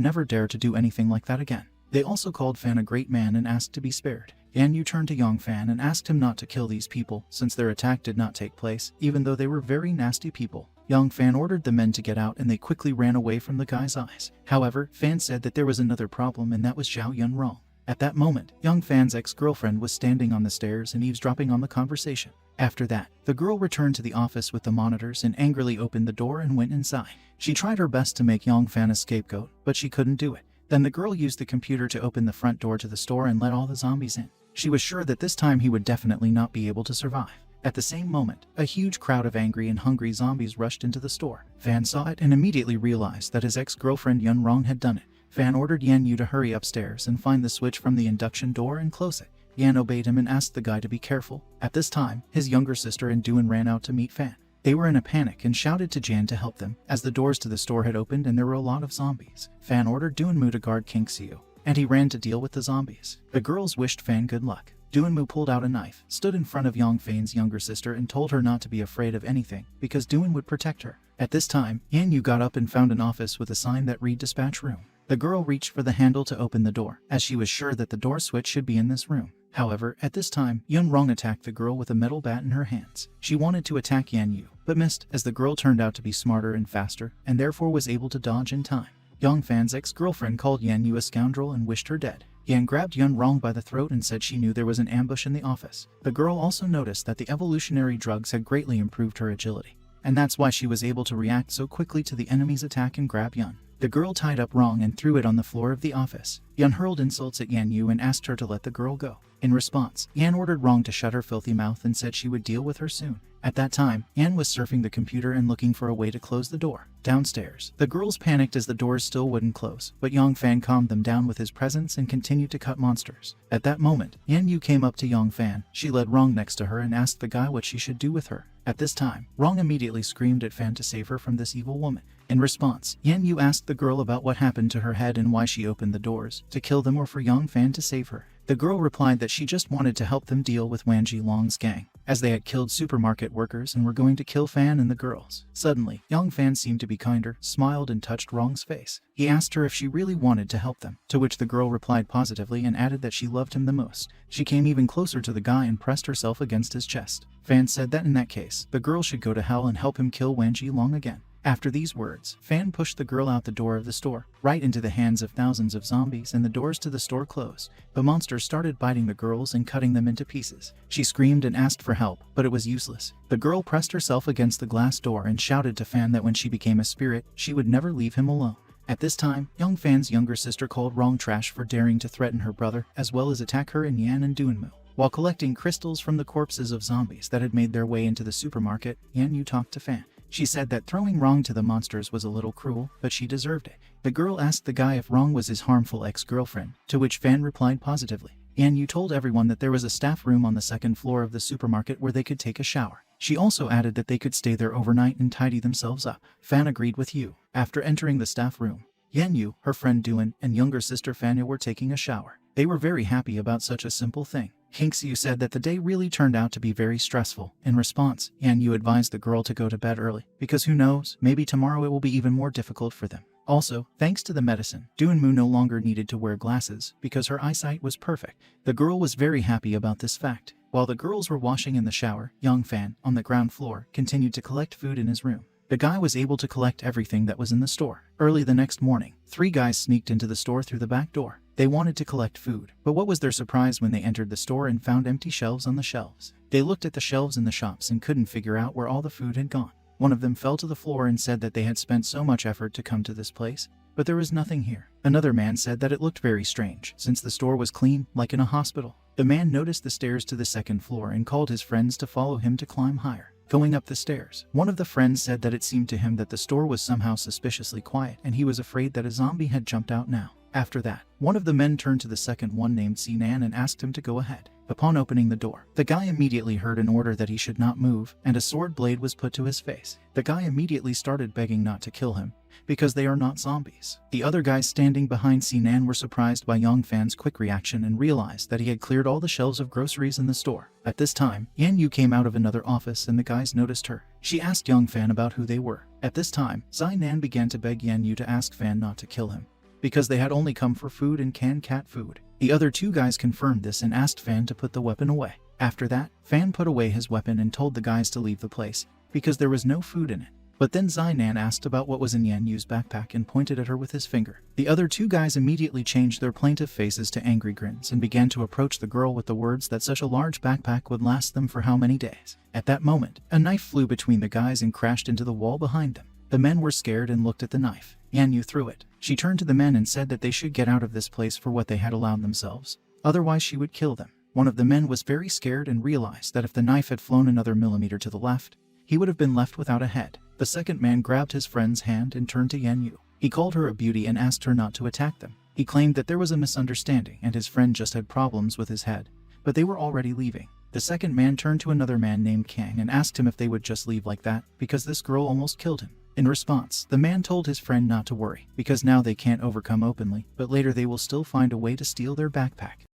never dare to do anything like that again. They also called Fan a great man and asked to be spared. Yan Yu turned to Young Fan and asked him not to kill these people, since their attack did not take place, even though they were very nasty people. Young Fan ordered the men to get out and they quickly ran away from the guy's eyes. However, Fan said that there was another problem and that was Zhao Yunrong. At that moment, Young Fan's ex-girlfriend was standing on the stairs and eavesdropping on the conversation. After that, the girl returned to the office with the monitors and angrily opened the door and went inside. She tried her best to make Young Fan a scapegoat, but she couldn't do it. Then the girl used the computer to open the front door to the store and let all the zombies in. She was sure that this time he would definitely not be able to survive. At the same moment, a huge crowd of angry and hungry zombies rushed into the store. Fan saw it and immediately realized that his ex-girlfriend Yunrong had done it. Fan ordered Yan Yu to hurry upstairs and find the switch from the induction door and close it. Yan obeyed him and asked the guy to be careful. At this time, his younger sister and Doon ran out to meet Fan. They were in a panic and shouted to Jan to help them, as the doors to the store had opened and there were a lot of zombies. Fan ordered Doonmu to guard King Siu, and he ran to deal with the zombies. The girls wished Fan good luck. Doonmu pulled out a knife, stood in front of Yang Fan's younger sister and told her not to be afraid of anything, because Doon would protect her. At this time, Yan Yu got up and found an office with a sign that read Dispatch Room. The girl reached for the handle to open the door, as she was sure that the door switch should be in this room. However, at this time, Yun Rong attacked the girl with a metal bat in her hands. She wanted to attack Yan Yu, but missed, as the girl turned out to be smarter and faster, and therefore was able to dodge in time. Yang Fan's ex-girlfriend called Yan Yu a scoundrel and wished her dead. Yan grabbed Yun Rong by the throat and said she knew there was an ambush in the office. The girl also noticed that the evolutionary drugs had greatly improved her agility, and that's why she was able to react so quickly to the enemy's attack and grab Yun. The girl tied up Rong and threw it on the floor of the office. Yun hurled insults at Yan Yu and asked her to let the girl go. In response, Yan ordered Rong to shut her filthy mouth and said she would deal with her soon. At that time, Yan was surfing the computer and looking for a way to close the door. Downstairs, the girls panicked as the doors still wouldn't close, but Yang Fan calmed them down with his presence and continued to cut monsters. At that moment, Yan Yu came up to Yang Fan. She led Rong next to her and asked the guy what she should do with her. At this time, Rong immediately screamed at Fan to save her from this evil woman. In response, Yan Yu asked the girl about what happened to her head and why she opened the doors, to kill them or for Yang Fan to save her. The girl replied that she just wanted to help them deal with Wan Jilong's gang, as they had killed supermarket workers and were going to kill Fan and the girls. Suddenly, Yang Fan seemed to be kinder, smiled and touched Rong's face. He asked her if she really wanted to help them, to which the girl replied positively and added that she loved him the most. She came even closer to the guy and pressed herself against his chest. Fan said that in that case, the girl should go to hell and help him kill Wan Jilong again. After these words, Fan pushed the girl out the door of the store, right into the hands of thousands of zombies, and the doors to the store closed. The monsters started biting the girls and cutting them into pieces. She screamed and asked for help, but it was useless. The girl pressed herself against the glass door and shouted to Fan that when she became a spirit, she would never leave him alone. At this time, Young Fan's younger sister called Rong trash for daring to threaten her brother, as well as attack her and Yan and Doonmu. While collecting crystals from the corpses of zombies that had made their way into the supermarket, Yan Yu talked to Fan. She said that throwing Rong to the monsters was a little cruel, but she deserved it. The girl asked the guy if Rong was his harmful ex-girlfriend, to which Fan replied positively. Yan Yu told everyone that there was a staff room on the second floor of the supermarket where they could take a shower. She also added that they could stay there overnight and tidy themselves up. Fan agreed with Yu. After entering the staff room, Yan Yu, her friend Duan, and younger sister Fanya were taking a shower. They were very happy about such a simple thing. King Siu said that the day really turned out to be very stressful. In response, Yan Yu advised the girl to go to bed early, because who knows, maybe tomorrow it will be even more difficult for them. Also, thanks to the medicine, Doonmu no longer needed to wear glasses, because her eyesight was perfect. The girl was very happy about this fact. While the girls were washing in the shower, Yang Fan, on the ground floor, continued to collect food in his room. The guy was able to collect everything that was in the store. Early the next morning, 3 guys sneaked into the store through the back door. They wanted to collect food, but what was their surprise when they entered the store and found empty shelves on the shelves? They looked at the shelves in the shops and couldn't figure out where all the food had gone. One of them fell to the floor and said that they had spent so much effort to come to this place, but there was nothing here. Another man said that it looked very strange, since the store was clean, like in a hospital. The man noticed the stairs to the second floor and called his friends to follow him to climb higher. Going up the stairs, one of the friends said that it seemed to him that the store was somehow suspiciously quiet and he was afraid that a zombie had jumped out now. After that, one of the men turned to the second one named Sinan and asked him to go ahead. Upon opening the door, the guy immediately heard an order that he should not move, and a sword blade was put to his face. The guy immediately started begging not to kill him, because they are not zombies. The other guys standing behind Sinan were surprised by Yang Fan's quick reaction and realized that he had cleared all the shelves of groceries in the store. At this time, Yan Yu came out of another office and the guys noticed her. She asked Yang Fan about who they were. At this time, Zainan began to beg Yan Yu to ask Fan not to kill him, because they had only come for food and canned cat food. The other 2 guys confirmed this and asked Fan to put the weapon away. After that, Fan put away his weapon and told the guys to leave the place, because there was no food in it. But then Zainan asked about what was in Yan Yu's backpack and pointed at her with his finger. The other 2 guys immediately changed their plaintive faces to angry grins and began to approach the girl with the words that such a large backpack would last them for how many days. At that moment, a knife flew between the guys and crashed into the wall behind them. The men were scared and looked at the knife. Yan Yu threw it. She turned to the men and said that they should get out of this place for what they had allowed themselves. Otherwise she would kill them. One of the men was very scared and realized that if the knife had flown another millimeter to the left, he would have been left without a head. The second man grabbed his friend's hand and turned to Yan Yu. He called her a beauty and asked her not to attack them. He claimed that there was a misunderstanding and his friend just had problems with his head, but they were already leaving. The second man turned to another man named Kang and asked him if they would just leave like that, because this girl almost killed him. In response, the man told his friend not to worry, because now they can't overcome openly, but later they will still find a way to steal their backpack.